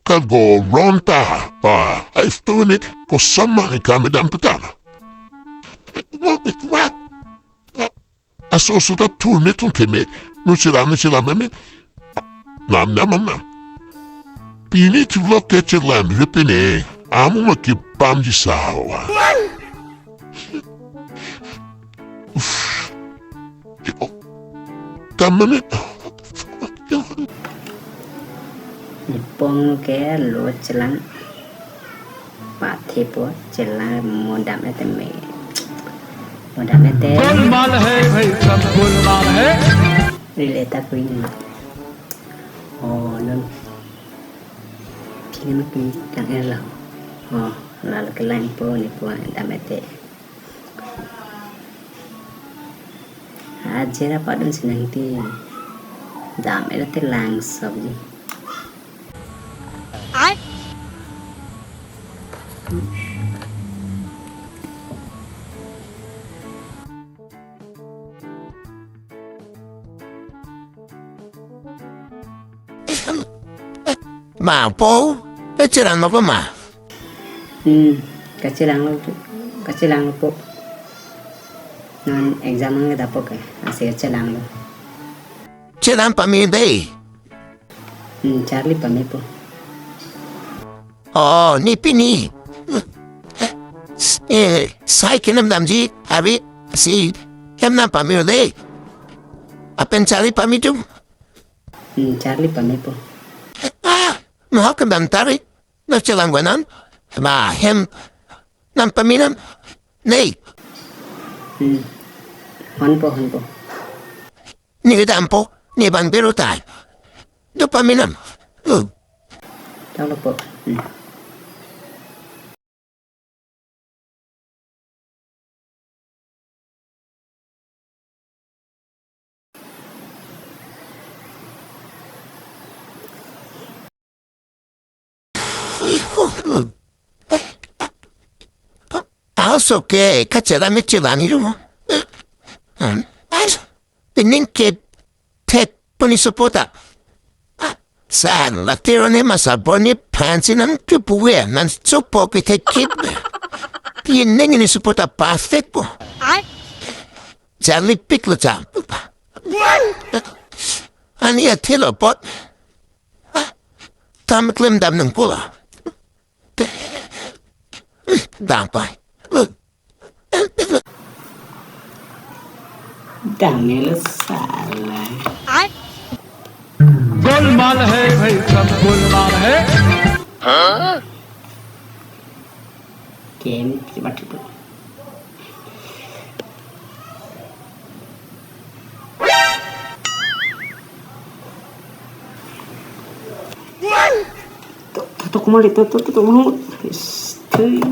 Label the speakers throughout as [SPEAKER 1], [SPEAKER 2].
[SPEAKER 1] Kago ronta pa ay tunit ko sama kami dan petana. What? Aso sudah tunit kami nusila memi. Nam. Pini tulok kecelan ripini amu makipam di sawa. Kamu
[SPEAKER 2] Nipong ke lo celang pati po celang modam ete me modam ete
[SPEAKER 3] Golmaal है भाई सब गोलमाल है
[SPEAKER 2] relate kuin oh non kini makin kang elo oh lalu ke lain po ni po dam ete ajera padun sinang ti dam ete lang sabji
[SPEAKER 4] Mampu, kecilan apa mah?
[SPEAKER 2] kecilang po non exam ang dapo ke asir celang lo
[SPEAKER 4] Cilan pamilih.
[SPEAKER 2] Charlie pa po
[SPEAKER 4] Oh, ni pini. Saya kinam damji, abi si kemna pamilih. Apa cari pamitu?
[SPEAKER 2] Charlie pa po
[SPEAKER 4] Mahal kembali na cilan guanan. Hem nam paminam. Nei,
[SPEAKER 2] hon po
[SPEAKER 4] ni dampo, ni ban birutai. Do paminam.
[SPEAKER 2] tawlo po
[SPEAKER 4] Also che cacciara michelani rumo. Penin che te poni sopota. San la terone masa boni pansi nan tupuwe nan sopo che te kid. Pienen ni sopota perfect po. Charlie piklota. Ani a telo pot. Tam klim dam nang pula. Dampai.
[SPEAKER 2] Dangel salah
[SPEAKER 3] Golmaal है भाई सब गोलमाल है
[SPEAKER 2] game cepat itu tuh kembali tuh mau istri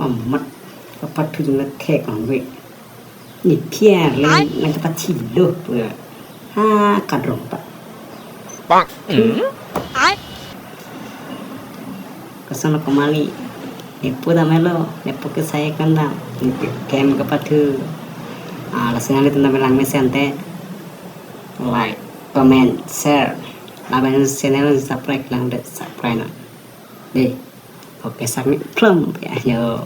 [SPEAKER 2] pamat kapat tuh nak kek angwe ni pier le nak kapat cido tuh ha kadrong pak kesana kembali nepo dah melo nepo ke saya kan dah game kapat tuh langsung aja tentang melang mesente like comment share laban channel subscribe lang deh subscribe na deh oke submit plum ya yo